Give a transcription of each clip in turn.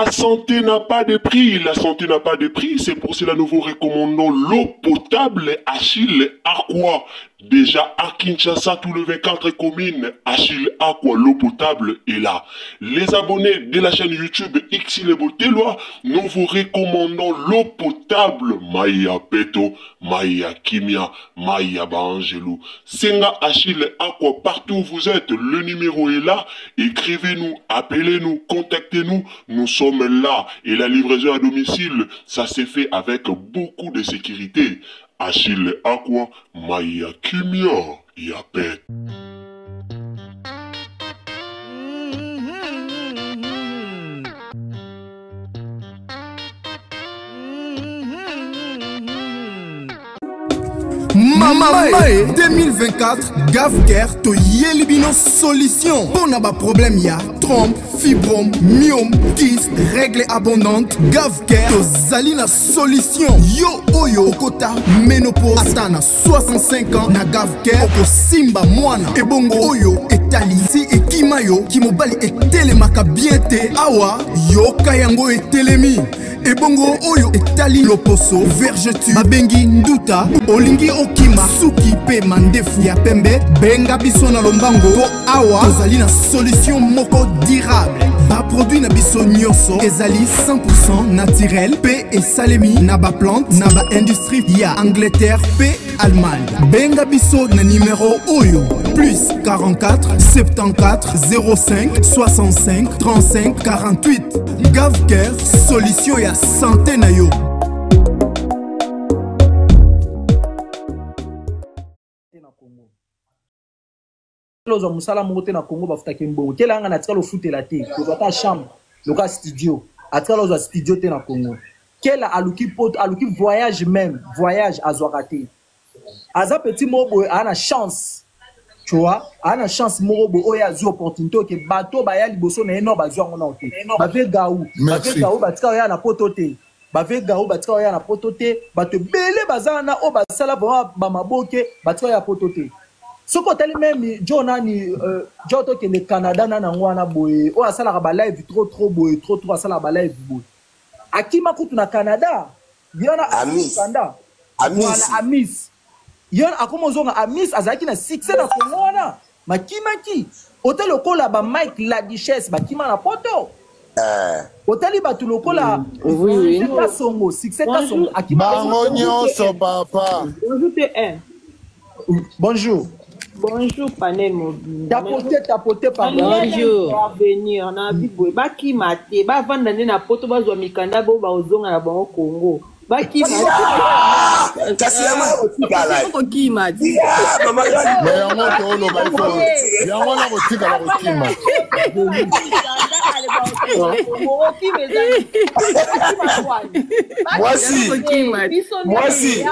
La santé n'a pas de prix. La santé n'a pas de prix. C'est pour cela que nous vous recommandons l'eau potable Achille Aqua. Déjà à Kinshasa, tous les 24 communes, Achille Aqua, l'eau potable est là. Les abonnés de la chaîne YouTube Xile Botelwa, nous vous recommandons l'eau potable Maya Peto, Maya Kimia, Maya Bangelou. Senga Achille Aqua, partout où vous êtes, le numéro est là. Écrivez-nous, appelez-nous, contactez-nous. Nous sommes là. Et la livraison à domicile, ça s'est fait avec beaucoup de sécurité. Achille Aqua, Maya Kimia, Yapet. Mama 2024 Gavker to Yelibino solution. Pour un problème ya trompe, fibrome, myome, kyste, règle abondante. Gavker to Zalina solution. Yo oyo kota ménopause atana 65 ans na Gavker oko simba mwana. Ebongo oyo etali si ekimayo kimobali etelemaka biente awa yo kayango etelemi. Ebongo oyo etali loposo vergetu babengi nduta olingi okima suki pe mandefu ya pembe benga biso na lombango po awa tozali na solution moko durable ba produit na biso nyonso ezali 100% naturel pe esalemi na ba plante na ba industrie ya Angleterre pe Allemagne. Benga biso na numéro oyo plus 44 74 05 65 35 48. Gavker solution ya santé na yo. Lozo musala mote na Congo bafuta kimbo. Kela anga na tika lo foot la te. Ko ta chambre, loka studio. Atika lozo studio te na Congo. Kela aluki pot, aluki voyage même, voyage azwakate. Aza petit mobo ana chance. Tu vois, ana chance mobo oya zu opportunité ke bato ba ya liboso na eno bazwa ngona ote. Ba ve gaou, batika ya na potote. Ba ve gaou batika ya na potote, bato belé bazana o basala ba maboke batika ya potote. Soko tali même Jonani Joto ke le Canada na ngwana boye o asala ba live trop boye trop asala ba live boye. Akima kutu na Canada, yana Amis. Voilà Amis. Yon akomozonga Amis azaki na succès na Kongo makimaki hotel lokola ba Mike la Duchesse bakima na poto hotel batu lokola oui Kasongo succès Kasongo akima bangonyo so papa bonjour panel mobile tapoter par bonjour venir on a bibo bakima te ba vanda na poto bazwa mikanda bo ba ozonga na bango Congo bakima kasi ya mwana kotikala kokima ti mama mais yango to lo ba ifo yango na kotikala kokima Mwasi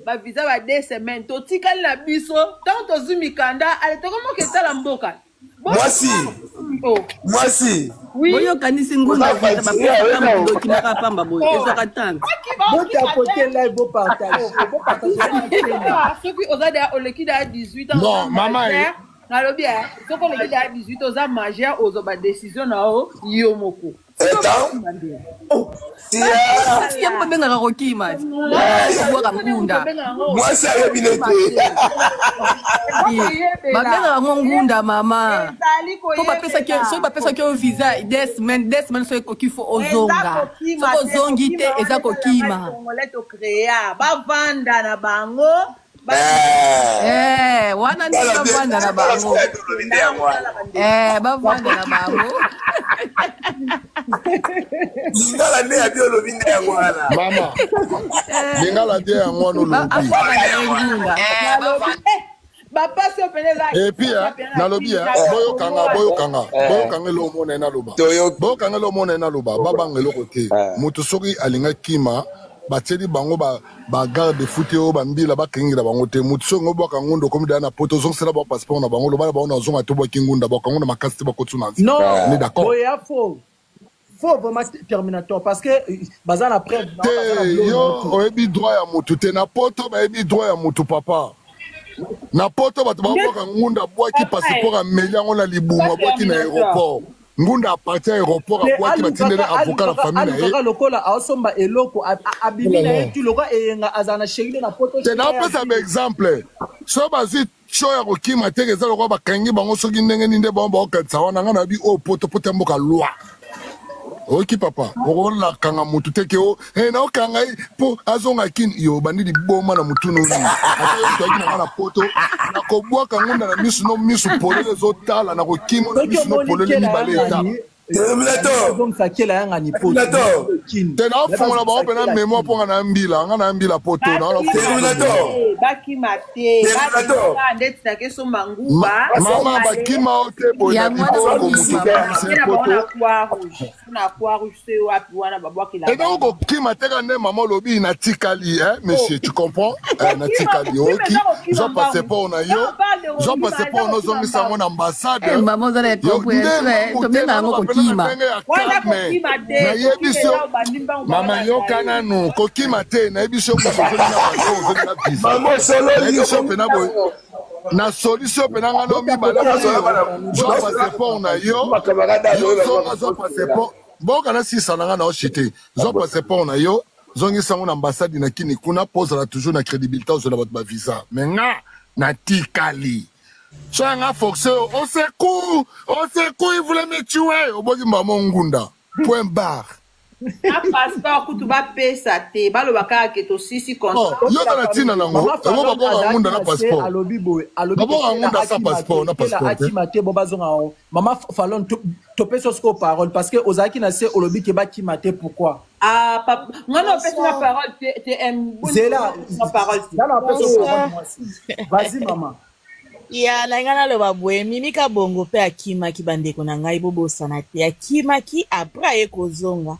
ba visa ba 2 semaines to tikali na biso tant to zumikanda ale to komo ke tala mboka Mwasi boyo kanisi ngunda vita ba pamba ndo kinaka pamba boyo ezaka tanga bote apoter live bo partage soki ozada olekida 18 ans non mama na lobi soko olekida 18 oza majeur ozoba décision na o yo moko si benga kokima boka ngunda mwasi ayebinete babenga ngunda mama ko bapesa ki visa des semaines so kifo ozonga soko ozongi te eza kokima bavanda na bango wana ni bavanda na bango bavanda na bango lingala nde ya biolo binde ya ngwana mama lingala nde ya ngwana lobi bapasi openeza et puis nalobi boyokanga lo mona na loba boyokanga lo mona na loba babanga eloko te moto soki alinga kima bateli bango ba garde foot o bambila bakingira bango te moto soki ngobwaka ngundo komi na poto zonsela ba passeport na bango loba ba na zonga to bwa kingunda ba kango na makasi te ba kotuna non on est d'accord boya faux vraiment terminateur parce que bazana après yo oyebi droit ya moto te na poto ba yebi droit ya moto papa na poto bato babwaka ngunda bwaki passeport amelia ngo na libuma bwaki na aéroport ngunda appartient à l'aéroport à quoi qui va tenir avocat la famille na lokola aosomba eloko abimi na yetu lokola eyenga azana chérie na poto c'est na pesa ba exemple so bazui show ya kokima te eza lokola bakangi bango soki ndenge ninde bango bakatisa wana nga na bi o poto mboka loi oki papa okola kanga mutu teke o na okanga po azonga kin yo bandidi boma na mutu no ni ata yo na poto na kobwa kangunda na misu no misu polele zotala na kokima na misu no polele ni baleta donc ça kela yanga ni poto tena fonga ba opena mémoire ponga na mbila poto na bakima te ndeti na keso manguba mama bakima ote boya biboko mutu na kwa rusé wapi wana babwakila et donc kokima te kande mama lobi na tikali monsieur tu comprends na tikali oki zo passer pas na yo zo passer pas no zongi sango na ambassade maman za na to benga ngo kokima wana kokima te na yebiso mama yo kana no kokima te na yebiso ko so na visa mama solo yebiso pena boy na solution pena ngano mi bala zo passer pas na yo zo passer pas boka na sisa na ngana ochite zo passer pas na yo zongi sango na ambassade na kini kuna pose la toujours na crédibilité sur la votre visa mais nga na tikali so nga foxe on secoue il voulait me tuer au bogi maman ngunda point barre na passeport kutu ba pesa te baloba ka ke to sisi constat yo na tina nango emo bako ngunda na passeport alobi bako ngunda sa passeport na passeport akimate bo bazonga mama falon to peso sko parole parce que ozaki na se olobi ke ba kimate pourquoi ah papa ngana pesa na parole te zela na parole na peso vas-y maman ya na ngana lo babwe mimika bongo pe akima ki bandeko na ngai bobosana te akima ki après ekozonga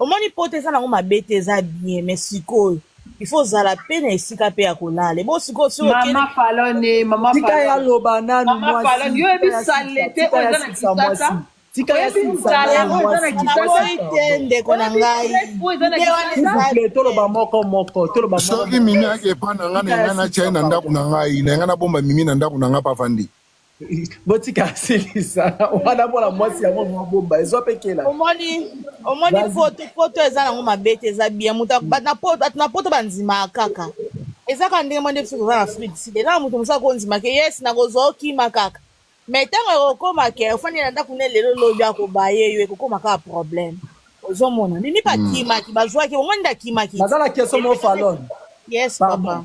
omoni pote sana ngo mabete za bien mais sikoyo il faut zala pena esika pe akolala bo sikoyo so ke mama falone mama falone tika ya loba nanu mama falone yo ebi salete oza na kisasa tika ya sala itende kona ngai toloba moko toloba soki mimi ake pana ngana na china ndaku na ngai na ngana bomba mimi na ndaku na ngapa fandi botika silisa wana bola mwasi ya mwa bomba ezo pekela omoni foto eza nango mabete eza bien muta na poto banzima kaka eza ka ndenge mwande biso kozala na Afrique du Sud eza mutu mosala konzima ke yes nakozwa okima kaka mais ntango ekokoma ke ofandi na ndako ne lelo lobi akobaye yo ekokoma kaka problème ozomona nini bakimaki bazwaki omoni ndakimaki nazala keso mo falon yes papa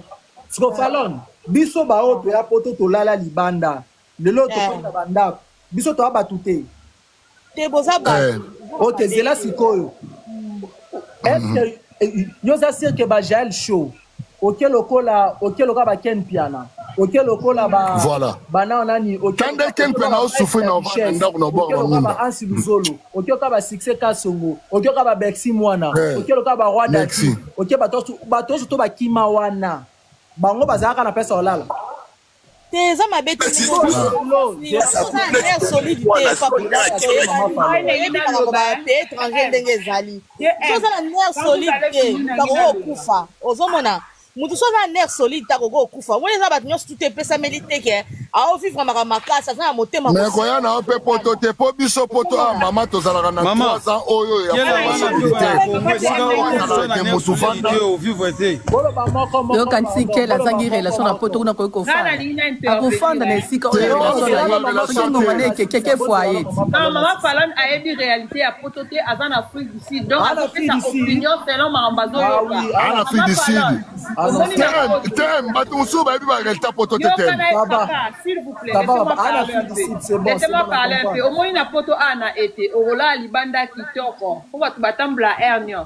siko falon biso baope ya poto tolala libanda lelo topanda bandako biso toa batu te boza batu ote zela sikoyo est-ce yo za sir ke ba Jael show oke lokola baken piana oke lokola ba voilà bana nani oke kande ken piana o souffrir na ndako na bord ngunda ba Ansi Luzolo oke ba succès Kasongo oke ba Bexi Mwana oke ba Roi Dati oke bato to bakima wana bango bazaka na pesa olala eza mabete solide te étranger ndenge ezali toza na nerf solide te takoki okufa ozomona mutu so aza na nerf solide takoki okufa omoni eza bato nyonso tutu epesameli te ke aovivre makambo makasi aza na motema me koya na yo mpe poto te po biso poto a mama tozalaka na 3 ans oyo ya mosu vanda yokanisi kela azangi relation na poto kuna koki akofanda na esika oyongonga na ekekeke foyer mama falon ayebi réalité ya poto te aza na Afrique du Sud donc azopesa opinion selon makambo azoyoka ana Afrique du Sud tem bato mosusu bayebi baresultat poto te tem s'il vous plaît, laissez-moi parler un peu. Au moins, il y a poto ana été. Au là, libanda kitoko. Pour votre batambla hernion.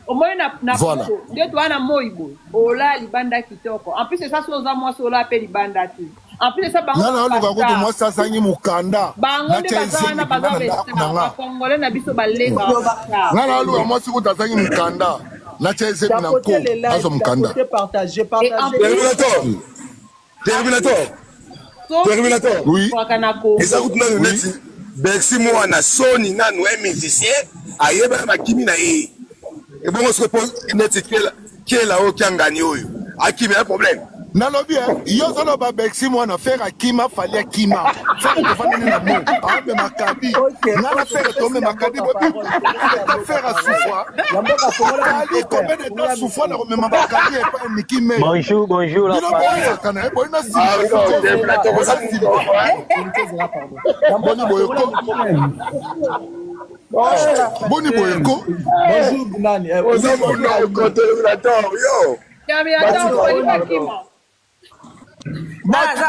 Au moins, il y a poto. Deux toi na moibo. Au là, libanda kitoko. En plus, c'est ça, sur moi, sur la paix libanda tu. En plus, c'est ça, bango. Non, non, moi, ça, ça, y mukanda. Bango, de bazana, bazana, congolais, na biso balenga. Non, non, moi, si vous t'attendez mukanda. La chaise, c'est un coup. Azo mukanda. Partagez. Terminator. Oui. Et ça coûte même Bexi Mwana Sony nanu un musicien ayeba makimi na ye. Et bon on se pose net qui est là-haut qui a gagné oyo. Akimi un problème. Nalobi, yo solo ba Bexi mwana faire akima fali akima. Faire ko fani na mo. Abe makabi. Nala faire tombe makabi bobi. Faire à souffra. Ali combien de temps souffra na remema makabi et pas mikime. Bonjour, bonjour la famille. Kana boy na si. Boni boyoko. Boni boyoko. Bonjour Bunani.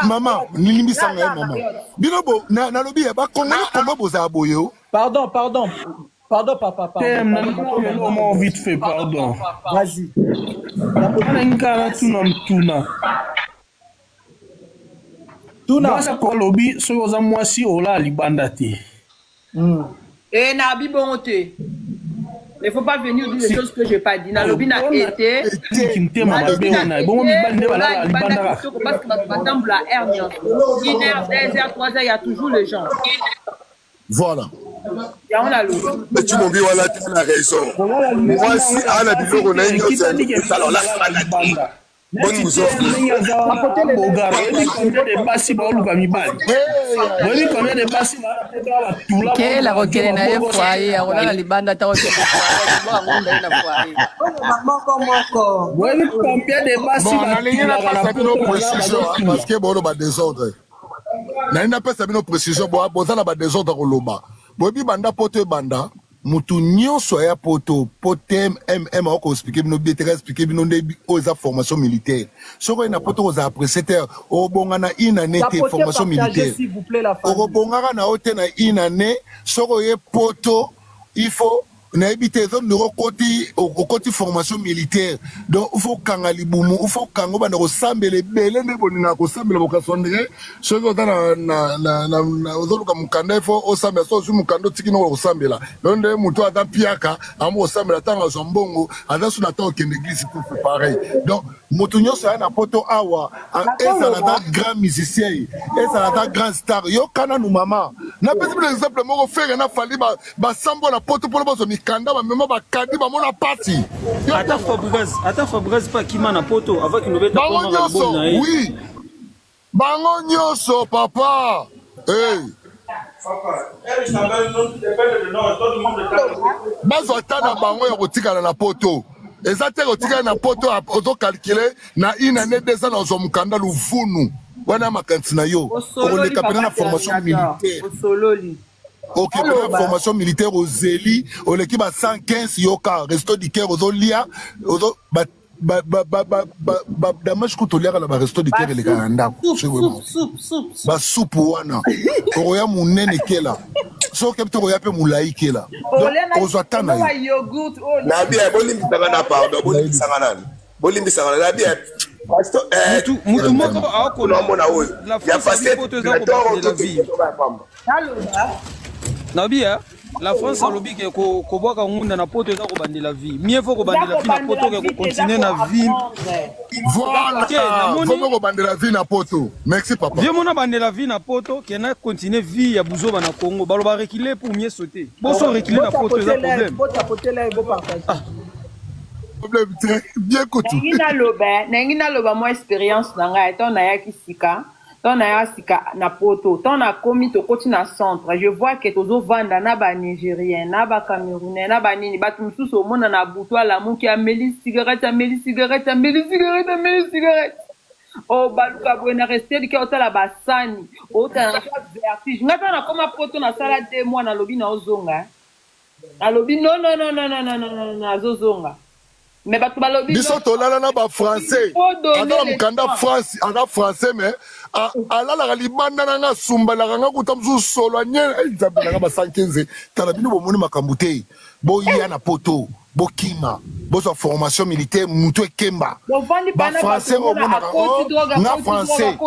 Maman, nilimi sanga maman. Binobo, na lobi ba Congolais comment boza boyo? Pardon, papa. Non, vite fait, pardon. Vas-y. Tuna sa kolobi so za mwasi ola libanda te. Et na bibonte. Il ne faut pas venir dire des choses que je n'ai pas dit. Nalobi n'a été. Parce que la hernie. 1h, 2h, 3h, il y a toujours les gens. Voilà. Mais tu m'as dit, voilà, tu as raison. Moi, si à la vidéo, on a une autre, alors là, c'est pas bonne nous offre. Quelle a requéré na foyer, on a les bandes à ta requéré. Parce que bon, on a désordre. N'a pas sa précision, bon, on a désordre au loba. Bobi banda pote banda. Mutu nyonso ya poto potem MMA ko expliquer bino BTR expliquer bino ndebi oza formation militaire soko ina poto oza précepteur o bonga na inane te formation militaire o bonga na ote na inane soko ye poto il faut na habité zone de côté formation militaire donc il faut kangali bumu il faut kango bana ko sambele bele ne boninga ko sambele bokasondre soko na ozolu ka mukanda il faut o sambela so su mukando tikino ko sambela donc muto ata piaka amo sambela tanga zombongo ada suna ta okende église tout pareil donc mutu nyoso ya na poto awa ezala ta grand musicien ezala ta grand star yo kana nu mama na pesi par exemple moko faire na fali ba sambo na poto polo bozo mikanda ba mema ba kadi ba mona party ata Fabrice pas qui na poto avec une bête oui bango nyoso papa bazo atana bango ya kotikala na poto ezate kotikala na poto ozo calculer na inane 2 ans na zo mukanda luvunu wana makanti na yo okoleka pena na formation militaire ok pena formation militaire aux Zéli au l'équipe à 115 yoka resto du Caire aux Olia aux damage kutolia la resto du Caire les ganda ba soupe wana oya munene kela so kepto oya pe mulai kela donc ozatana na bien bolimbi sangana pardon bolimbi sangana bolimbi sangana na bien mutu moko akona mona oyo ya passé de la vie Nabia, la France a lobby que Koboka Ngunda na poto eza ko bandela vie. Mieux faut ko bandela vie na poto que continuer na vie. Voilà. Faut ko bandela vie na poto. Merci papa. Viens mona bandela vie na poto que na continuer vie ya buzo na Congo. Balo ba reculer pour mieux sauter. Bon so reculer na poto eza problème. Problème très bien coûteux. Nengina loba mo expérience nanga eto na ya kisika. Ton na sika na poto, ton na komi to koti na centre. Je vois que tozo vanda na ba nigérien, na ba camerounais, na ba nini, ba tumsusu o mona na boutoir la muki ameli cigarette. Oh baluka bwena rester di ka otala basani, o ta na vertige. Ngata na koma poto na sala 2 mois na lobi na ozonga. Na lobi non na zozonga. Mais ba balobi biso tolala na ba français ata mukanda France ata français mais alala ka libanda na nga sumba la nga kutamzu solo nye nzambe na ba 115 tala bino bomoni makambu te bo ya na poto bo kima bo sa formation militaire muto ekemba ba français o mona na français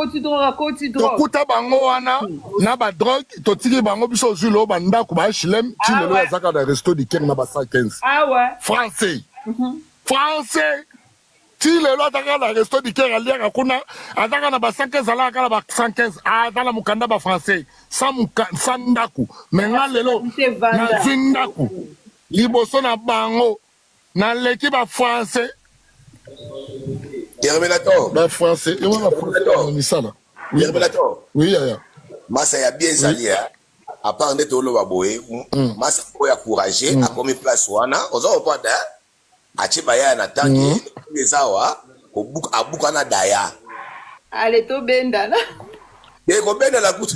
to kuta bango wana na ba drogue to tiki bango biso zulo ba ndako ba HLM ti lelo ya zaka da resto du Caire na ba 115 ah ouais français français ti lelo ataka na resto du Caire aliaka kuna ataka na ba 115 ala kala ba 115 atala mukanda ba français sans ndaku mais nga lelo na zindaku liboso na bango na l'équipe ba français Révélateur. Ben français. Et on va français. Ça là. Révélateur. Oui, ya. Massa ya bien sali à part ndete olo baboye. Massa ko ya courageux a comme place wana. Ozo pas da. Achi baya na tangi les awa ko book abuka na daya. Allez to benda na. Ko benda la kutu.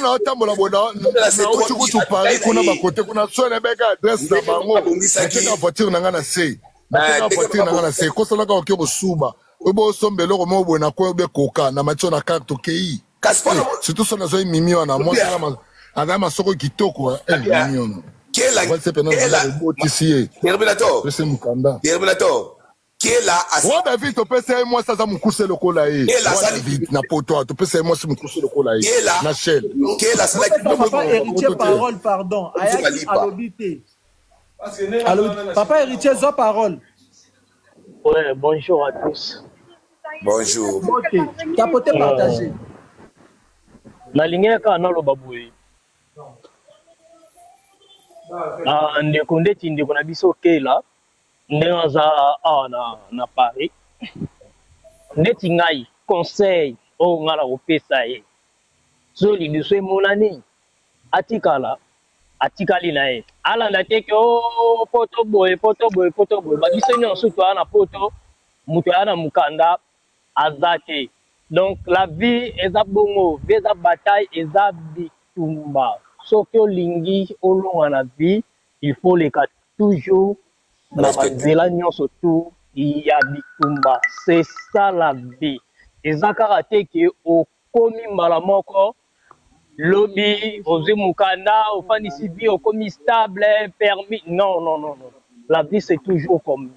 Non, tambola boda. Na uchuku tu Paris kuna ba côté kuna sone beka adresse na bango. Na voiture na ngana sei. Na voiture na ngana sei. Ko sala ka okyo bosuba. Obo sombelo ko mo bona ko be koka na macho na carte kei. Surtout sur la zone mimi on a moi ça m'a soko kitoko mimi on. Quelle Révélateur. C'est Mukanda. Révélateur. Quelle a Moi David to pesa moi ça me coucher le cola e. David na poto to pesa moi ça me coucher le cola e. Na shell. Quelle a ça papa héritier parole pardon. Alobité. Papa héritier zo parole. Ouais, bonjour à tous. Bonjour. OK. Capoté partagé. Na lingeka na lo baboué. Ndeko ndeti ndeko na biso kela ndenga za na Paris. Ndeti ngai conseil o ngala opesa ye. So li biso monani atikali na ye. Ala ndate ko poto boy ba biso nyonso to ana poto muto ana mukanda azate. Donc la vie est à bongo, la bataille est à bitumba. Sauf que lingi au long la vie, il faut les cas toujours la zélanion surtout il y a bitumba. C'est ça la vie. Et ça karaté qui au komi malamoko lobby aux mukanda au fan ici au komi stable permis non. La vie c'est toujours comme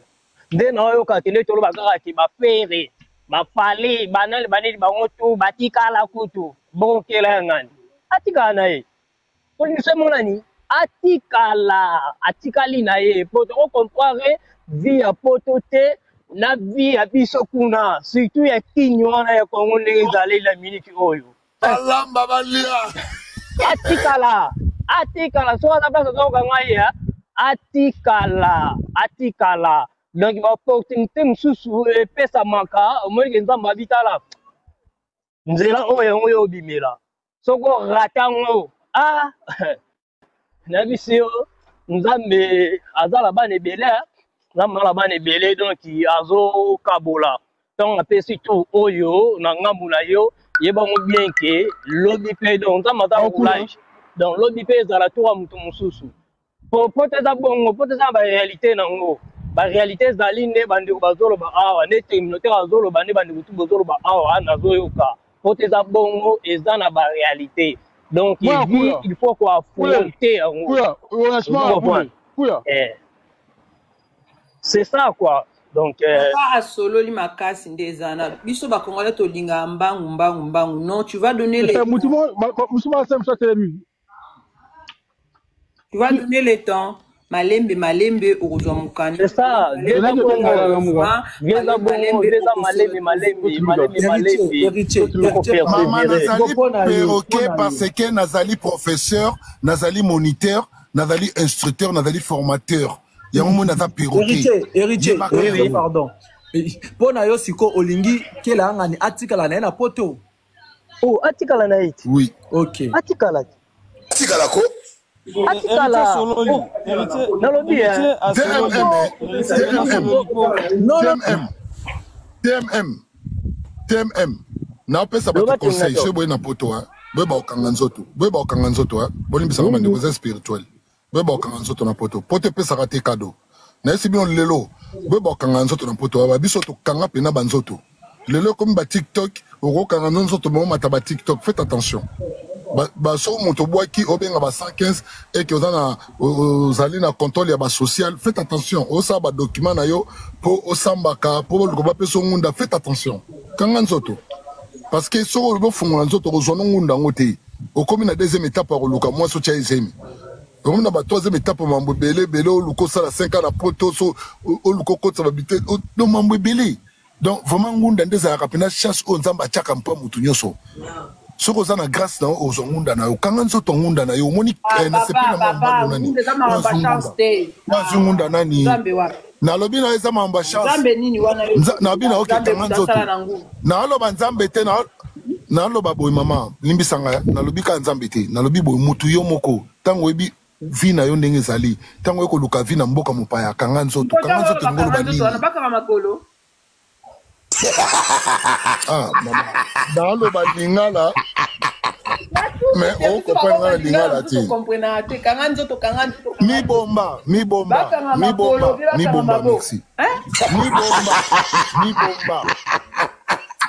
dès nayo katele to lo bakara ki ba faire bafali banali baneli bango tu batikala kutu bonkela ngani atikala naye polise monani atikali naye poto o comprendre vie ya poto te na vie ya biso kuna surtout ya kinywana ya Kongo ndenge ezali la minute oyo alamba balia atikala so na place zo kanga ya atikala. Donc, l'opportunité msusu pesa maka moi nzamba habitala nzela oyo obimela soko ratango na bisio nzambe azala bane belé donc azo kabola donc apesi tout oyo na ngambu na yo yeba mo bien que lobby pe donc nzamba ta courage donc lobby pe za la tour mutu msusu poteza bongo poteza ba réalité nango ba réalité zalinde bande bazolo ba awa nete minotaire azolo bande kutu bazolo ba awa nazoyoka poteza bongo ezana ba réalité donc il faut quoi affronter c'est ça quoi donc solo li makasi ndezana biso ba congolais to linga mbangu non tu vas donner les tu vas donner le temps malembe uruzwa mukani. C'est ça. Perroquet parce que nazali professeur, nazali moniteur, nazali instructeur, nazali formateur. Il y a un moment naza perroquet. Héritier, pardon. Pona yo siko olingi kela ngani atikala na poto. Oh, atikala na iti. Oui. OK. Atikala ko atikala TMM na pesa ba conseil chez boy na poto boy ba okanga nzoto boni bisa ngamba ndeko spirituel boy ba okanga nzoto na poto pesa ka te cadeau na esi bien lelo boy ba okanga nzoto na poto ba biso to kanga pena ba nzoto lelo comme ba TikTok oko kanga nzoto mo mata ba TikTok faites attention. So moto boaki obenga ba 115 et que aux allez na contrôle ya ba social faites attention osa ba document na yo po osambaka po ko ba peso ngunda faites attention kanga nzoto parce que so bo fungola nzoto ko zona ngunda ngote o komi na deuxième étape ko luka moi so tia izemi comme na ba troisième étape mambo belé o luko sala 5 ans na poto so o luko ko ba bité do mambo belé donc vraiment ngunda ndeza kapena chasse o nzamba chaka mpa mutu nyoso soko za na grâce na ozongunda na yo kanga nzoto ngunda na yo moni na sepena mambalo nani ngunda nani nalobi na eza mamba chance nalobi na oke kanga nzoto naloba nzambe te naloba boy mama limbisanga nalobi ka nzambe te nalobi boy mutu yo moko tango ebi vi na yo ndenge ezali tango ekoluka vi na mboka mopaya kanga nzoto ngoloba nini ah mama naloba lingala mais on comprend lingala te mi bomba merci mi bomba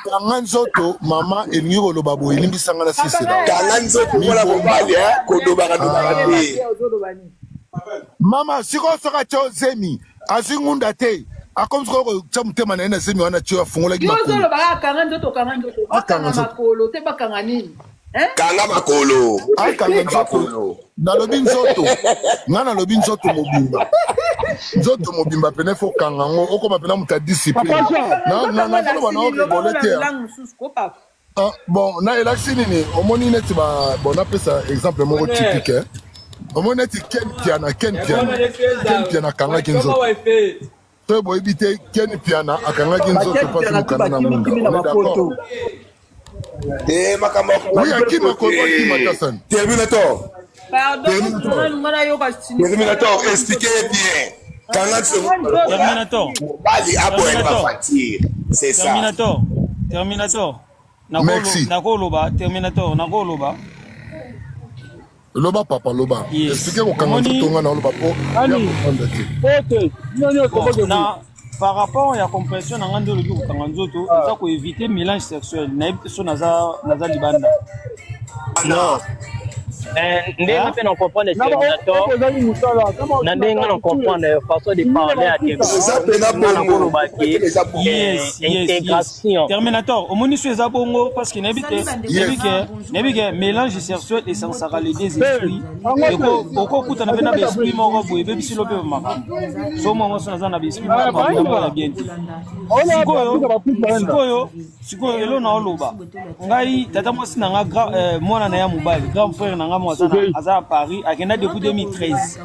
kanga nzoto mama elingi koloba boye elimbisanga na sisela kanga nzoto wala mobali kodobaka te mama siko soka cho zemi azingunda te akomi siko cha mutema na ena zemi wana cho afungola ki makolo yo ba kanga nzoto bakanga makolo te bakanga nini kanga makolo kanga nzoto nalobi nzoto ngana lobi nzoto mobimba pene fo kanga ngo okoma pena muta discipline na koloba na okebole te bon na elaki nini omoni neti ba bon apesa exemple moko typique omoni neti ken piana kanga ki nzoto to boyebi te ken piana akanga ki nzoto pasi mokanda na munga d'accord oui, à qui Terminator. Terminator, expliquez bien. Terminator. C'est ça. Terminator. Merci. Terminator. Loba papa loba. Expliquez au Kanganzo Tonga na loba po. Par rapport à la compréhension dans le jour Kanganzoto, ça pour éviter mélange sexuel. Naza libanda. Non. Ndenge pe na comprendre Terminator. Ndenge na comprendre façon de parler à Terminator. Yes. Terminator. Au moni sur Zabongo parce que n'habite mélange sexuel et sensorialité des esprits. Au cours de na esprit moko boye bebi silo pe maka. So mo so na esprit maka bien. Sikoyo elo na oloba. Ngai tata mwasi na nga mwana na ya mobali, grand frère na nga aza à Paris akenda depuis 2013.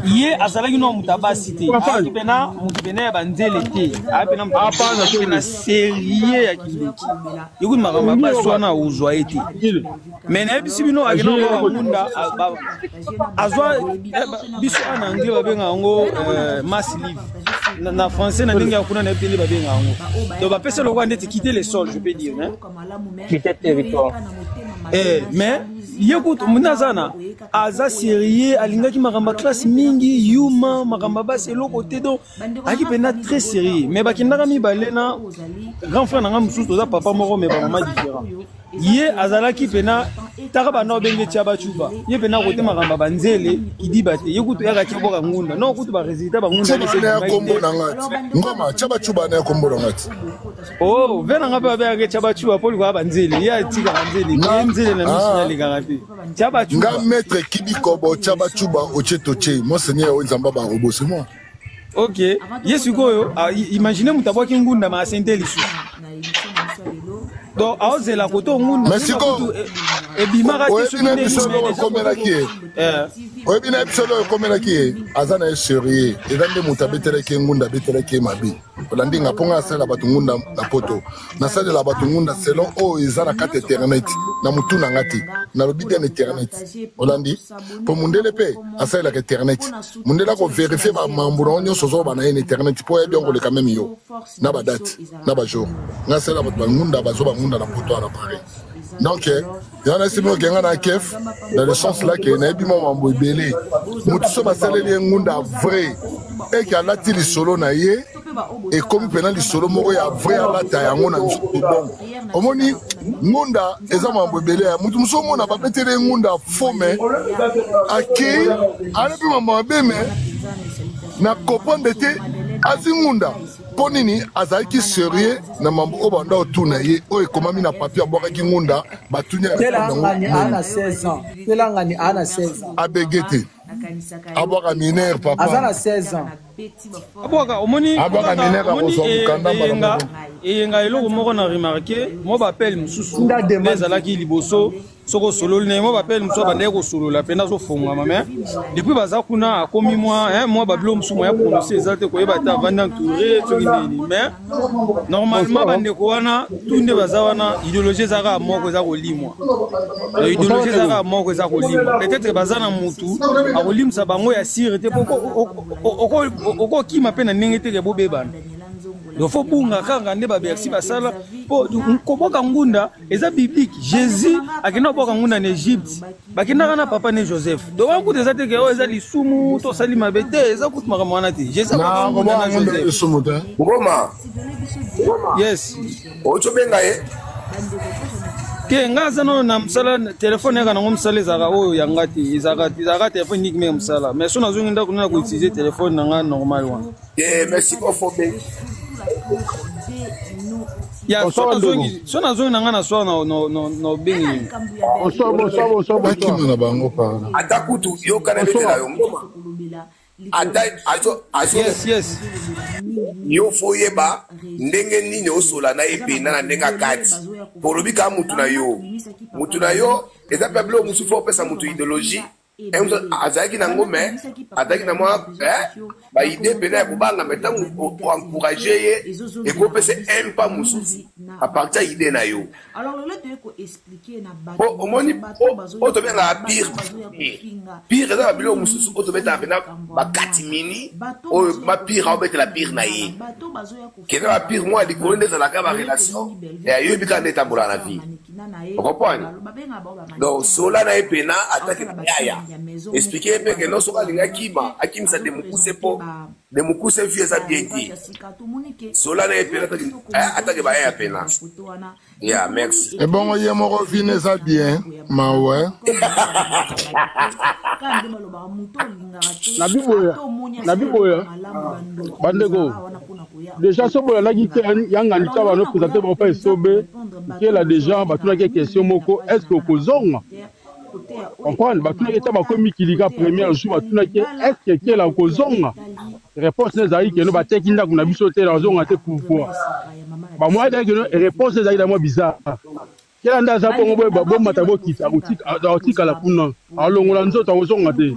Ye azalaki no mutabasi te. Akipena mutibene banzele te. Apena mutabasi na sérieux ya kibiki. Yuko makamba baswana uzwa ete. Mais na bisi bino akena ko munda azwa biso ana anglais babenga ngo mass live. Na français na ndenge akuna na pele babenga ngo. Donc bapesa lokwa ndeti quitter les sols, je peux dire, hein. Quitter territoire. Mais yekuto munazana aza sérieux alingaki makamba classe mingi yuma makamba basi eloko te donc akipena très sérieux mais bakindaka mibale na grand frère nanga mususu za papa moko mais ba mama différent ye azalaki pena taka bana obenge tiaba chuba ye pena kote makamba banzele kidiba te yekuto yaka tiboka ngunda non kutu ba résultat ba ngunda ne kombo nangati ngoma tiaba chuba na kombo nangati oh vena ngapa ba yaka tiaba chuba poli kwa banzele ya tika banzele nzele na misu na ligarapi tiaba chuba nga maître kibikobo tiaba chuba ochetoche monseigneur onzamba ba robo c'est moi. OK yesu koyo imaginez mutabwaki ngunda ma sente lisu donc aozela koto ngunda mesiko ebimaka te so ni bisolo komela ki oyebina bisolo komela ki azana sérieux ezande mutabetele ke ngunda betele ke mabi olandi ngaponga sala batu ngunda na poto na sala la batu ngunda selon o ezana kate internet na mutuna ngati na lobide na internet olandi po mundele pe asala ka internet mundela ko vérifier ba mambo onyo sozo ba na internet po ebi ngole quand même yo na ba date na ba jour na sala batu ngunda ba zo ba ngunda na poto na Paris. Donc, il y en a qui ont un kef, dans le sens là qu'il y a un mambo belé. Moutso basale li ngunda vrai et qui a lati li solo na ye et comme pendant li solo moko ya vrai la ta yango na bon. Omoni ngunda eza mambo belé. Moutso mona ba petele ngunda fome aki ala bi mambo beme na kopande te azingunda. Ponini azaki sérieux na mambo obanda otuna ye o ekomami na papier abwakaki ngunda batunya telangani ana 16 ans telangani ana 16 ans abegete abwaka mineur papa azana 16 ans Aboka omoni eyenga eloko moko na remarqué mo bapele mususu ezalaki liboso soko solo ne mo bapele mususu bandeko ko solo la pena so fonga mama depuis baza kuna akomi moi babilo mususu mo ya prononcer ezate ko yeba ta vanda entouré to nini mais normalement bandeko wana tunde baza wana idéologie zaka moko eza ko limwa idéologie zaka moko eza ko limwa peut-être baza na mutu akolimsa bango ya sire te oko kima pe na ndenge te ke bobebana il faut bunga kanga nde ba bersi basala po koboka ngunda eza biblique Jésus akina boka ngunda en Égypte bakina na papa ne Joseph donc on eza te ke o eza lisumu to sali mabete eza kutumaka mwana te Jésus boka ngunda na Joseph ngoma yes ocho benga ke ngaza no na msala telefone yaka na ngomsala ezaka oyo yangati ezaka telefone nique me msala mais so nazongi ndako na ko utiliser telefone na nga normal wana merci beaucoup ya so nazongi na nga na soir no bengi na bango pa atakutu yo kana betela yo yes yo foyeba ndenge nini osola na epena na ndenge kati polobika mutu na yo eza pablo musu fo pesa mutu idéologie azaki na ngome azaki na mwa ba idée pena ya kubanga metango encourager ye et ko pesa pas mususu à partir idée na yo alors le lieu de expliquer na ba omoni o to benga pire eza bilo mususu o to beta pena ba katimini o ma pire o beta la pire na ye kena ba pire moi di kolonde za la ka ba relation et yo bika ndeta mbula na vie vous comprenez donc sola na epena attaque yaya expliquer pe que non soka linga kima akimisa de mukuse vie za bien dit sola na epena attaque ba ya pena yeah merci et bon ye moko vine za bien ma ouais na biboya bandeko déjà sobola laki yanga ndika no présenter ba fa sobe que là déjà ba tuna question moko est-ce que kozonga comprendre ba tuna eta ba komi kilika premier jour ba tuna est-ce que là kozonga réponse nezali que no ba teki ndako na biso te la zonga te pourquoi ba moi da que réponse nezali da moi bizarre kela nda za bongo boy ba bomba ta bokita otika la kuna alongola nzoto kozonga te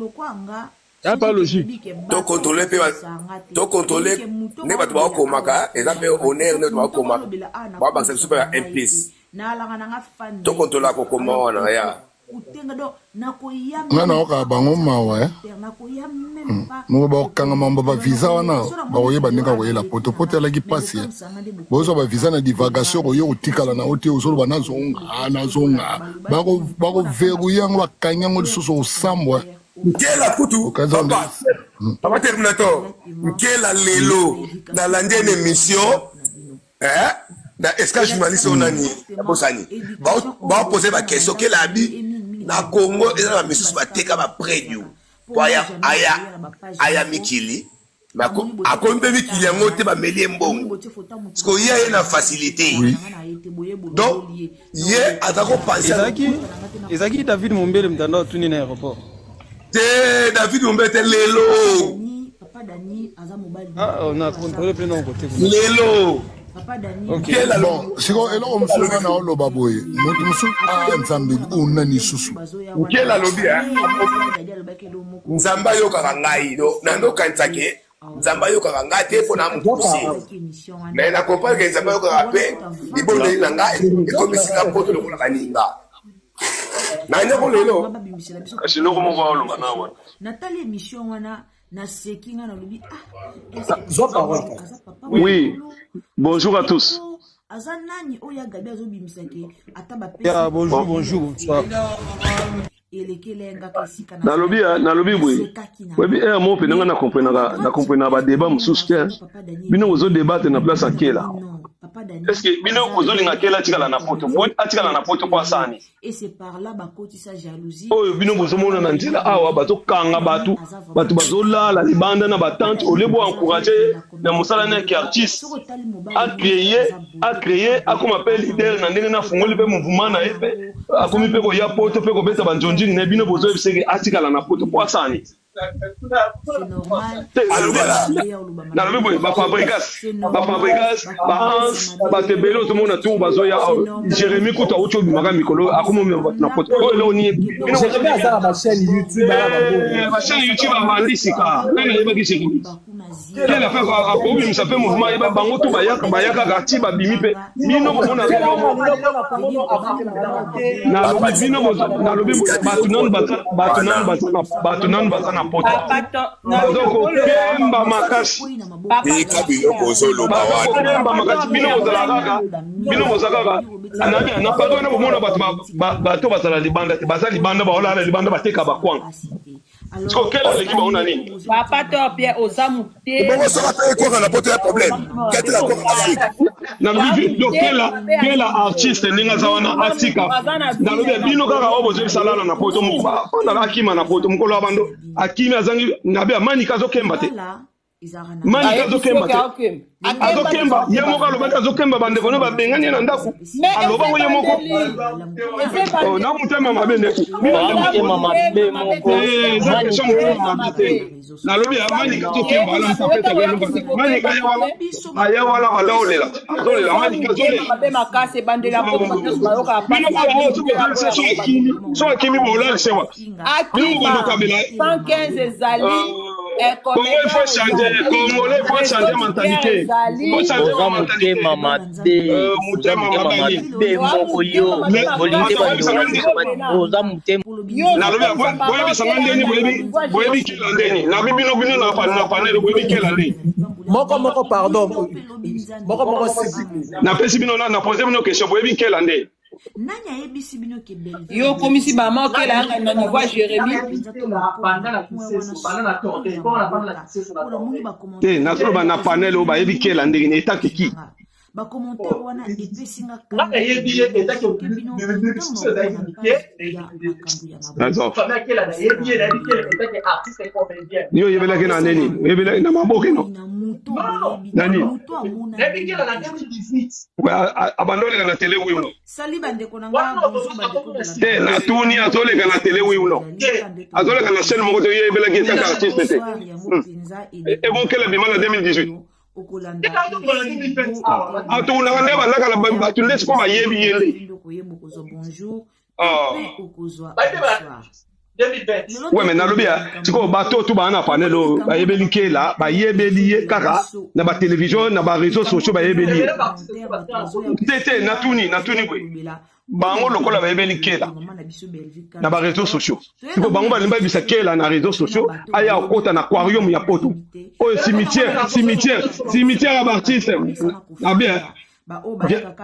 ya pas logique to contrôler ne ba to ba komaka exemple honneur ne ba komaka ba ça super implice to contrôler ko komona ya ngana oka bango mawa mo ba okanga mambo ba visa wana ba oyeba ndeka koyela poto la ki passe bozo ba visa na divagation ko yo utikala na ote ozolo bana zonga ba ko verrouiller ngo bakanya ngo lisusu osambwa Nkela kutu papa terminator nkela lelo na lande une émission na escale journaliste onani bosani ba poser ba question quelle abi na Congo et na mission ba teka ba près du aya mikili mako akombe mikili ngote ba melie mbongo parce que y a une facilité donc ye atako penser ezaki David Mombele mtandao tuni na aéroport David Mombele lelo on a contrôlé plein de côté lelo OK bon siko elo msuna na olo baboye mutu musu nzambe unani susu ukela lobi nzamba yo karangai do nando kantake nzamba yo karanga te pona mukuse mais na comprendre que nzamba yo karape libonde na ngai comme sika poto lo kula kaninga na nyako lelo ashino ko mo ba lo bana wa Nathalie émission wana na sekinga na lobi oui bonjour à tous azanani oya gabi azobimisake ataba pesa bonjour bonsoir na lobi boye webi mo pe nga na comprendre ba débat mususu te bino ozo débattre na place akela est-ce que bino ozo linga kela tikala na poto atikala na poto kwa sani et c'est par là ba kotisa jalousie oyo bino bozo mona na nzela awa bato kanga batu bazola la libanda na batante au lebo encourager na musala na ki artiste a créer a comme appelle leader na ndenge na fungoli pe mouvement na epe a comme pe ko ya poto pe ko beta banjonji ne bino bozo ebiseke atikala na poto kwa sani c'est normal. nalobi boye bafabrigas bahans batebele tout le monde a tout bazoya Jérémy kuta ucho bimaka mikolo akomomi na poto oyo loni Jérémy aza na chaîne YouTube ma chaîne YouTube avandisika nani yebaki Jérémy kela fa akobi msape mouvement yeba bango to bayaka kati babimi pe bino komona nalobi batunan bazana poto bazoko kemba makasi bino bozalaka na pardon na bomona bato bazala libanda te baza libanda baolala libanda bateka bakwanga siko kela leki baona nini papa to Pierre ozamu te bongo soka pe ko na poto ya problème ketela ko na bibi do kela artiste ninga zawana atika na lobe bino kaka obozo salala na poto mukuba onda akima na poto mukolo abando akimi azangi nabe mani kazo kemba te mani kazo kemba te azokemba ye moko alobaki azokemba bandeko no babengani na ndako aloba ngo ye moko na motema mabe ndeko nalobi amani kazokemba ala msapeta mani aya wala balaolela azolela mani kazolela so akimi bolala sewa Congo il faut changer, Congolais il faut changer mentalité. Faut changer mentalité. Moko pardon. Moko na pesi bino na poser bino question boyebi quelle année nanya yebisi bino ke belle yo komisi ba manque la na niveau Jérémy te na solo ba na panel o ba yebi quelle année ni eta ki ba commentaire wana epesinga kanga yebi eta ki bino yo yebela ke na neni yebela na maboke no nani abandole na télé oui sali bande konanga te na tuni azole na télé oui no azole na chaîne moko te yebela ke ta artiste te et bon quelle bimana 2018 okolanda atuna ngande balaka la batu laisse ko bayebi yele bonjour okozwa ouais mais nalobia tiko bato tu bana panelo bayebeli kela bayebeli kaka na ba télévision na ba réseaux sociaux bayebeli tete natuni kwe bango lokola bayebeli kela na ba réseaux sociaux tiko bango balimba bisa kela na réseaux sociaux aya okota na aquarium ya poto o cimetière à artiste na bien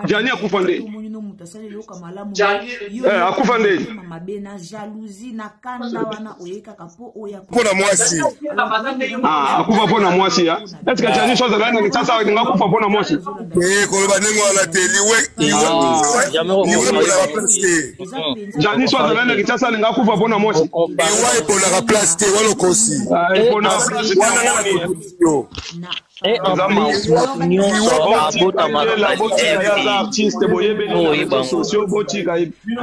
Jani akufande. Akufande. Pona mwasi. Akufa pona mwasi ya. Est-ce que Jani chose là na sasa nga kufa pona mwasi? Ko ba nengo ala teli Jani chose là na sasa nga kufa pona mwasi. Ewa pona ka place te walo kosi. Pona artiste boyebeli sociaux botika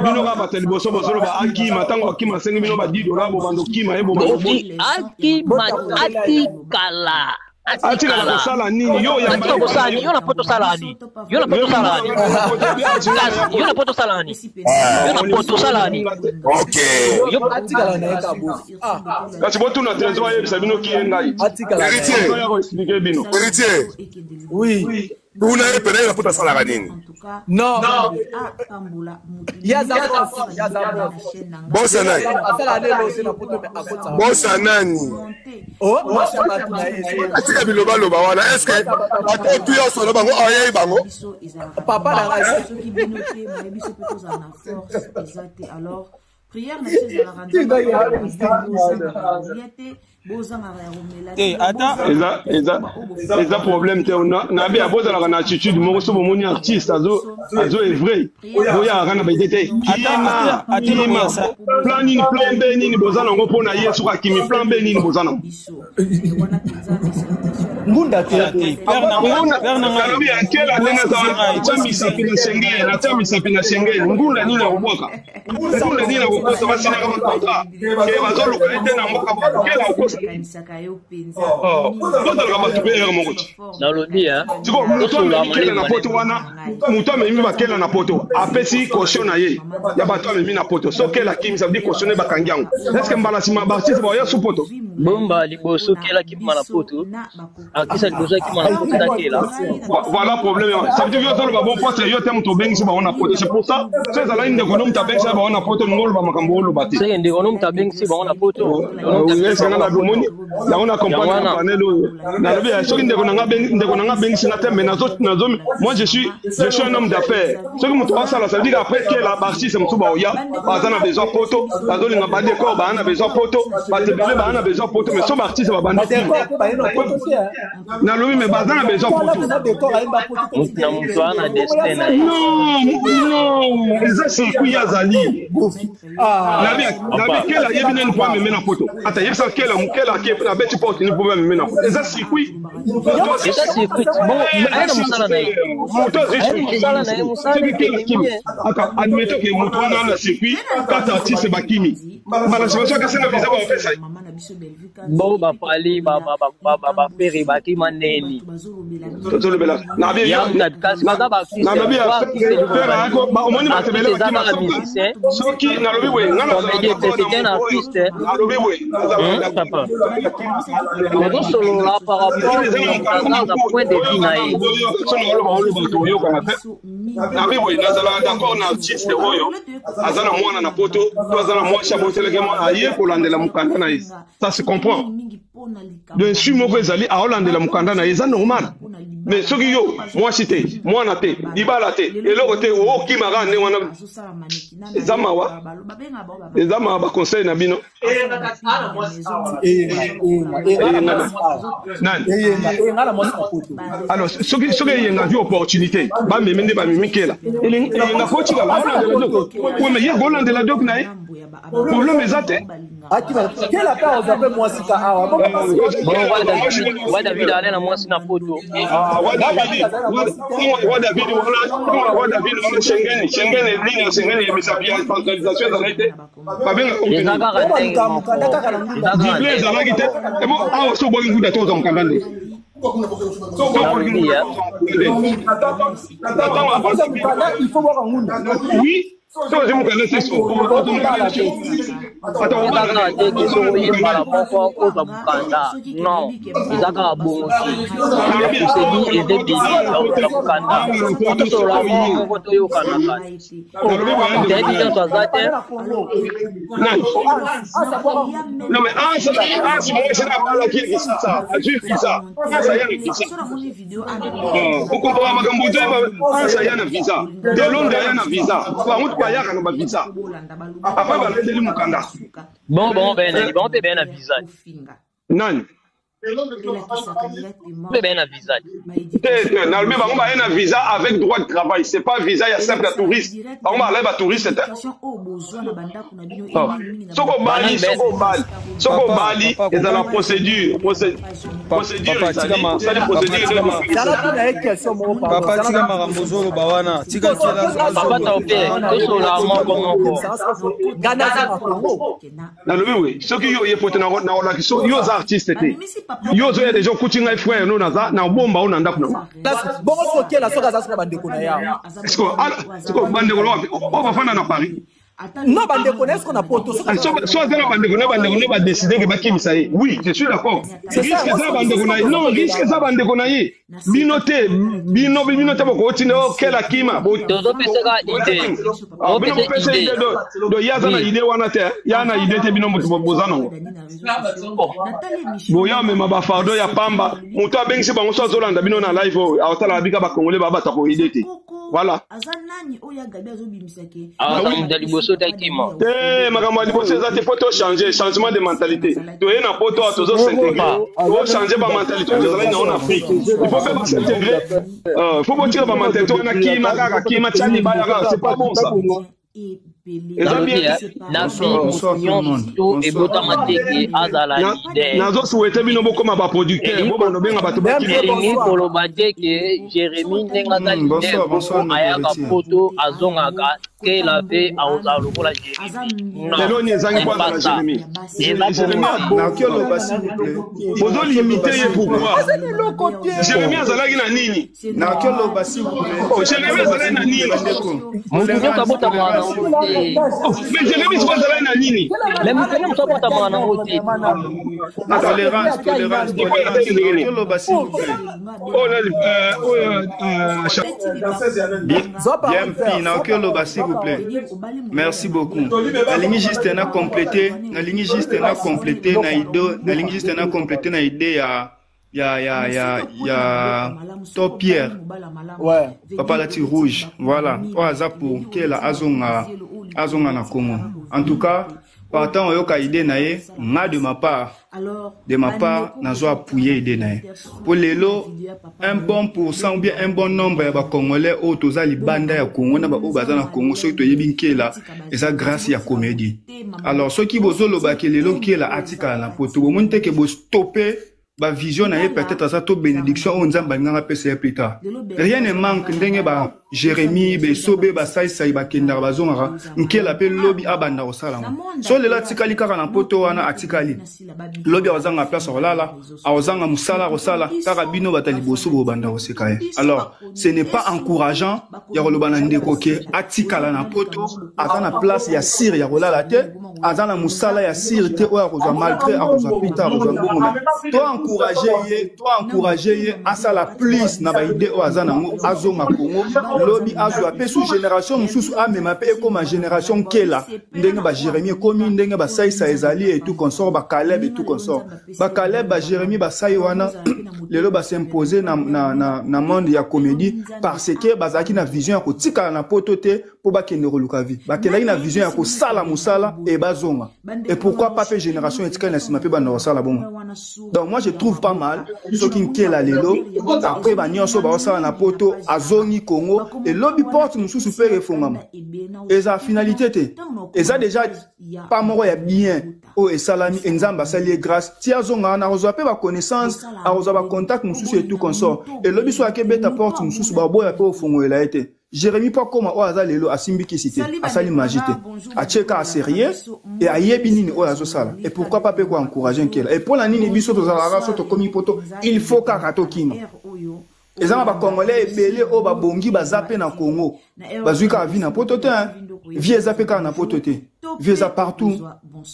bino ba bateli boso bosolo ba akima tango akima sengi bino ba $10 bo bando kima ebo akima atikala atikala sala nini yo ya mbali yo na poto salani yo na poto salani okay yo atikala na ekabu kasi botu na trésor yebisa bino kiengai atikala héritier oui una epena na poto salaka nini non bosa nani bosa nani atika bilobaloba wana eske atotu yoso na bango ayei bango papa na alors prière na chez la eza problème te na be abozalaka na attitude moko so bomoni artiste azo evray boyaka na baide te akima plan nini plan B nini boza nango mpo na ye soki akimi plan B nini boza nango ngunda te nalobi akela ndenge atia misapi na Schengen ngunda nini akobwaka ngunda nini akokosa basinaka bakontra ke bazoluka ete na mboka bakela akokosa tozalaka bato mpe ere moko ti siko moto amemi kela na poto wana moto amemi bakela na poto apesi caution na ye ya bato amemi na poto so kela kimi ça veut dire cautionner bakangi yango est-ce que mbala sima baartiste baoya su poto bomba liboso kela kima na poto akisa liboso kima na poto takela voilà problème ça veut dire yo tolo ba bon poste yo tem to bengi ba ona poto c'est pour ça c'est ça là inde konom ta bengi ba ona poto ngolo ba makambo lo bati c'est inde konom ta bengi ba ona poto est-ce que na domoni ya ona comprendre na panel na lobi so inde konanga bengi na tem na zo moi je suis un homme d'affaires ce que muto asala ça veut dire après que la artiste muto ba oya bazana besoin poto bazolinga ba décor ba ana besoin poto ba tebele ba ana besoin poto mais so ba artiste ba bandi na lobi mais bazana besoin poto na muto ana destin non eza circuit yazali na bi kela yebina ni kwa meme na poto ata yebisa kela mukela ke na beti poto ni pour meme na poto eza circuit bon ana musala na moto musala na musala aka admettons que moto na circuit kata artiste bakimi bala c'est ça que c'est na visa ba ofesa bon ba pali ba peri bakima neni tozolo bela na bi ya kasi baza ba artiste na bi pera ko ba omoni ba tebele bakima soki na lobi we ngana c'est un artiste na lobi we papa mais donc solo là par rapport à point de vue na ye na bi we nazala d'accord na artiste oyo azana mwana na poto to azana mwa chaboteleke mwa aye kolandela mukanda na ye ça se comprend bien sûr moko ezali aolandela mukanda na ye eza normal mais soki yo mwasi te mwana te libala te eloko te okimaka nde wana eza mawa baconseil na bino alors soki eyenga vi opportunité bameme nde bamemi kela eyenga kotika baolandela dok mais ye kolandela dok na ye problème eza te kela pe ozape mwasi ka awa wa David ale na mwasi na poto wa David wala Schengen ligne Schengen ya misapia centralisation za laite babenga dible za laite ebo awo so bo nguda toza mkandande il faut voir ngunda oui so je mukanda c'est non izaka bongo c'est dit et la mukanda to la bongo to yo kanaka David to azate non mais c'est la balle qui est ça juste ça ça y est ça on comprend makambo te ça y a na visa de Londres y a na visa kwa yaka na visa apa ba lendeli mukanda bon ben na visa nani ben na visa na le ba ngoma na visa avec droit de travail c'est pas visa ya simple touriste ba ngoma la ba touriste soko bali et dans la procédure papa tika makambo bawana tika kila papa taopé to la moko na le oui soki yo yepote na la so yo artiste te yo zo ya déjà kutinga frère no na bomba ona ndaku na bongo sokela soka za bandeko na yao siko bandeko wapi o bafana na Paris non bandeko na esko na poto so za bandeko ba décider que bakimisa ye oui je suis d'accord risque za bandeko na non risque za bandeko na ye bino te boko tine o kela kima tozo pesaka idée o pesa idée do yaza na idée wana te ya na idée te bino mutu bozana ngo boya mema ba fardo ya pamba mutu abengisi bango so azolanda bino na live o awtala bika ba congolais ba bata ko idée te voilà makambo ya liboso eza te po to changer changement de mentalité toye na po to tozo s'intégrer to changer ba mentalité ezalaki na en Afrique il faut faire s'intégrer faut botira ba mentalité wana kima kaka kima tchani bayaka c'est pas bon ça nazo souhaiter bino bokoma ba producteur bo bano benga bato ba Jérémy koloba te ke Jérémy ndenga za leader ayaka poto azongaka ke la fe aoza lokola Jérémy lelo ni ezangi kwa na Jérémy na kiolo basi bozo limiter ye pourquoi Jérémy azalaki na nini na kiolo basi oh Jérémy azalaki na nini Mungu kabota mwana mais Jérémy soit azalaki na nini mais mutene mutapota mwana wote tolérance kiolo basi bien na kiolo basi s'il vous plaît merci beaucoup la ligne juste na compléter na idée ya Top Pierre ouais papa lati rouge voilà oaza pour que la azonga na Congo en tout cas partant oyoka idée nae nga de ma part nazo appuyer idée nae pour lelo un bon pourcent ou bien un bon nombre ya ba congolais au toza libanda ya Congo na ba o baza na Congo so to yebi nkela eza grâce ya comédie alors ceux qui bozolo ba ke lelo nkela atika na poto bo monte ke bo stopper ba vision na peut-être ça to bénédiction on nzamba nganga pesa plus tard rien ne manque ndenge ba Jérémy be sobe ba sai ba kenda ba zonga nkela pe lobby abanda osala so lela tikali kaka na poto wana atikali lobby ozanga place olala ozanga musala osala kaka bino batali boso bo banda oseka alors ce n'est pas encourageant ya kolobana ndeko ke atikala na poto azana place ya sir ya kolala te azana musala ya sir te o ya kozwa malgré a kozwa pita kozwa bongo toi encourager à ça la plus na ba idée o azana ngo azonga Congo lobby azwa pe sous génération mususu a même pe comme génération kela ndenge ba Jérémy comme ndenge ba Saïsa ezali et tout consort ba Caleb et tout consort ba Caleb ba Jérémy ba Saïwana lelo ba s'imposer na monde ya comédie parce que bazaki na vision ya kotika na potote po ba kende koluka vie ba kenda na vision ya ko sala musala et bazonga et pourquoi pas pe génération etika na sima pe ba na sala bon donc moi je trouve pas mal ce qui nkela lelo après ba nyonso ba sala na poto azongi Congo et lobby porte mususu pe refongama et sa finalité te et ça déjà pas moko ya bien o esalami enzamba sali grâce ti azonga na ozo pe ba connaissance a ozo ba contact mususu et tout consort et lobby so akebeta porte mususu ba boya pe ofongoela été Jérémy pas comme o aza lelo asimbiki cité asali magité a cheka sérieux et a yebinini o azo sala et pourquoi pas pe ko encourager nkela et pour la nini biso to zala so to komi poto il faut ka ratokino ezanga ba congolais ebele o ba bongi bazape na Congo bazuka vi na poto te vie ezape ka na poto te vie eza partout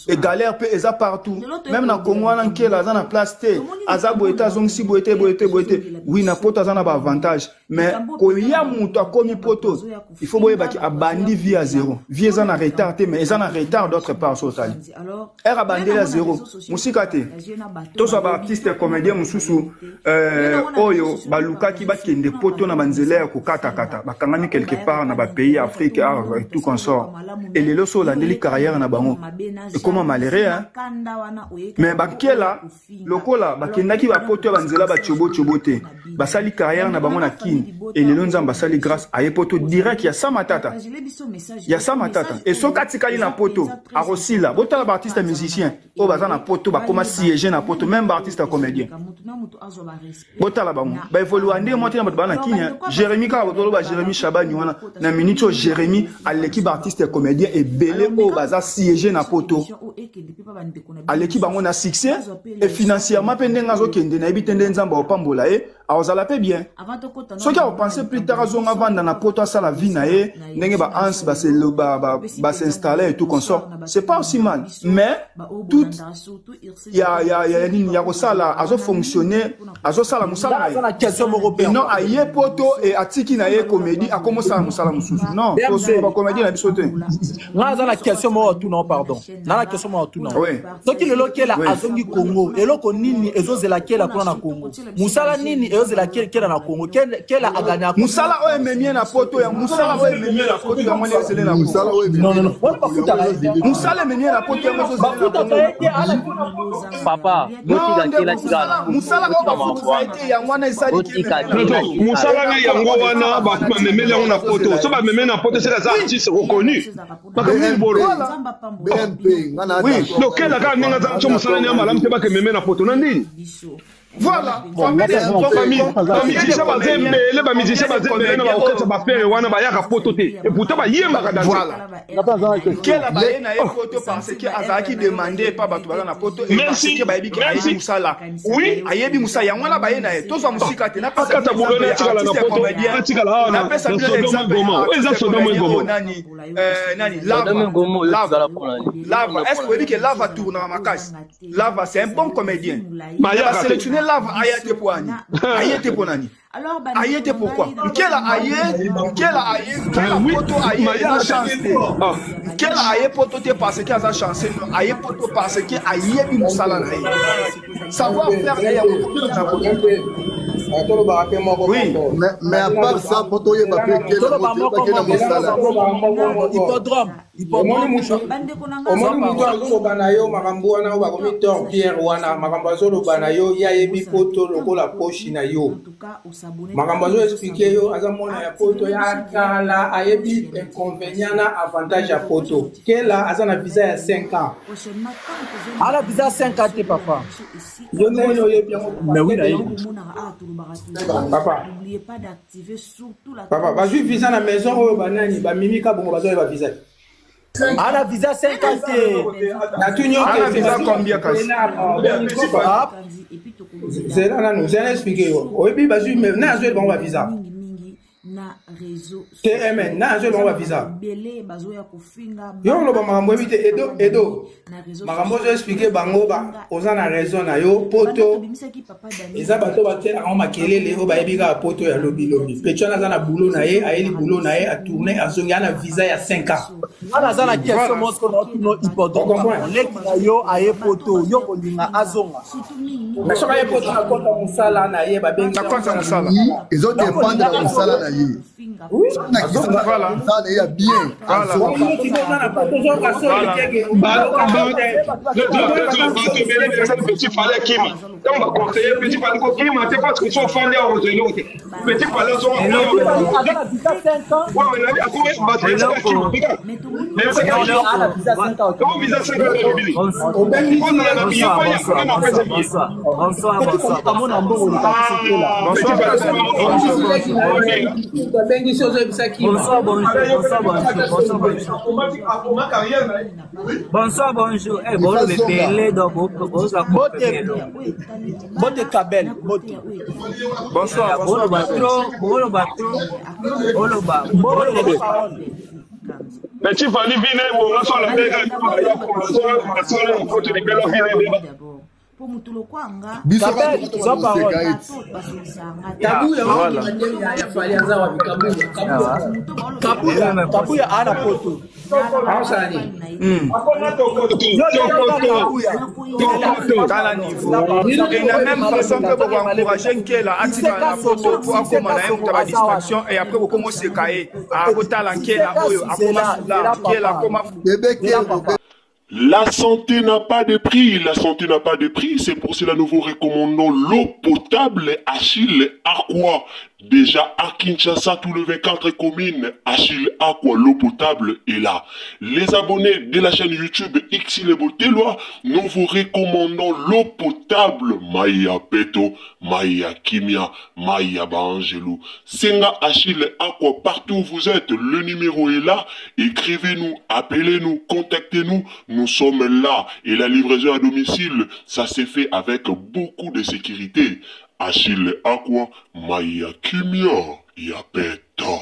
et galère pe eza partout même na Congo wana nkela za na place te azabo eta zongsi boete oui na poto za na ba avantage mais ko ya muto akomi poto il faut boye baki abandi vie à zéro vie eza na retard te mais eza na retard d'autre part sotali era abandi à zéro musika te to so ba artiste comédien mususu oyo baluka ki bakende poto na banzela ya kokata bakangami quelque part na ba pays Afrique et tout consort et les loso la ndeli carrière na bango et comment malheureux hein mais bakela lokola bakendaki ba poto banzela ba chobo te basali carrière na bango na kini et les lonza basali grâce à poto direct ya samatata et so katikali na poto a Rosila botala ba artiste musicien o baza na poto ba koma siéger na poto même ba artiste comédien botala bango ba évoluer ndé monter na bana kinya Jérémy ka botolo ba Jérémy Chabani wana na minute Jérémy à l'équipe artiste comédien et belé o baza siéger na poto à l'équipe bango na succès et financièrement pe ndenga zo kende na ebitende nzamba opambola a ozala pe bien ce qui a pensé plus tard zonga vanda na poto ça la vie na ndenge ba ans ba s'installer et tout consort c'est pas aussi mal mais tout ya nini ya kosala azo fonctionner azo sala musala non aye poto et atiki na comédie a commencé à musala mususu non to ba comédie na biso te nga za la question mo tout non pardon na la question mo tout non so ki le lokela azongi Congo eloko nini ezozela kela kuna na Congo musala nini ezozela kela na Congo quelle Quel a gagné? Moussala oye memie na poto ya Moussala oye memie na poto ya mwani esele na Moussala oye non Moussala memie na poto ya mwani papa Moussala oye ya mwana esali Moussala na yango wana ba memele yango na poto so ba memele na poto c'est des artistes reconnus BMP oui donc quel a gagné na Moussala na malamu te ba ke memele na poto na ndini. Voilà. Musicien bazembele na bakokata bapere wana bayaka poto te et pourtant bayembaka dans voilà. Quel a baye na poto parce que azaki demandé pas bato bala na poto et parce que bayebi ki ayebi Moussala. Oui, ayebi Moussala yango la baye na ye to so musika te na pas kata bolona tikala na poto tikala na pesa bien exemple eza Sodome Gomo nani Lava est-ce que vous dites que Lava tourne à Makasi? Lava c'est un bon comédien. Il a sélectionné Lava ayate pour Ani. Ayate pour Nani. Ayate pourquoi? Quel a poto ayate chance. Quel a poto te parce qu'il a chance. Ayate poto parce que ayate Moussala na ye. Savoir faire oui, mais à part ça, poto ye bape quel a Moussala. Hippodrome. Omoni mutu azoloba na yo makambo wana bakomi Tor Pierre wana makambo azoloba na yo yayebi poto lokola poshi na yo makambo azo expliquer yo aza mona ya poto ya kala ayebi inconvénient na avantage ya poto kela aza na visa ya 5 ans ala visa 5 ans te papa yo nene oyebi yango mais oui na papa bazwi visa na maison oyo banani bamimika bongo bazoyeba visa ana visa 50 na tunyo ana visa combien kasi c'est là nous j'ai expliqué yo oyebi bazui mais na azwe bango ba visa na réseau TMN na azwe bango ba visa yo lo ba makambo ebite edo makambo zo expliquer bango ba oza na raison na yo poto eza bato batela en makelele o ba ebika poto ya lobi pecho na za na boulot na ye ayeli boulot na ye a tourner azongi ana visa ya 5 ans ana za na question mosko na tuno hippodrome lek na yo aye poto yo kolinga azonga na soka ye poto na kota Moussala na ye ba benga kota Moussala ils ont dépendre de Moussala na ye oui na kisa voilà ça il y a bien petit fallait qui donc va conseiller petit fallait qui m'a c'est parce que son fan est au zéro petit fallait son comment visa 5 bonsoir bonjour eh bon le pele donc bote kabel bote bonsoir bolo petit fallait venir bon sur la bega kabuya ana poto même façon que vous encouragez qu'elle a activé la photo pour accompagner une distraction et après vous commencez à cailler à La santé n'a pas de prix, la santé n'a pas de prix, c'est pour cela nous vous recommandons l'eau potable Achille Aqua. Déjà à Kinshasa, tout le 24 communes, Achille Aqua, l'eau potable est là. Les abonnés de la chaîne YouTube Xile Boteloa, nous vous recommandons l'eau potable Maya Peto, Maya Kimia, Maya Bangelou. Senga Achille Aqua, partout où vous êtes, le numéro est là. Écrivez-nous, appelez-nous, contactez-nous. Nous sommes là et la livraison à domicile, ça s'est fait avec beaucoup de sécurité. Achille Aqua, Maya Kimia, Yapeto.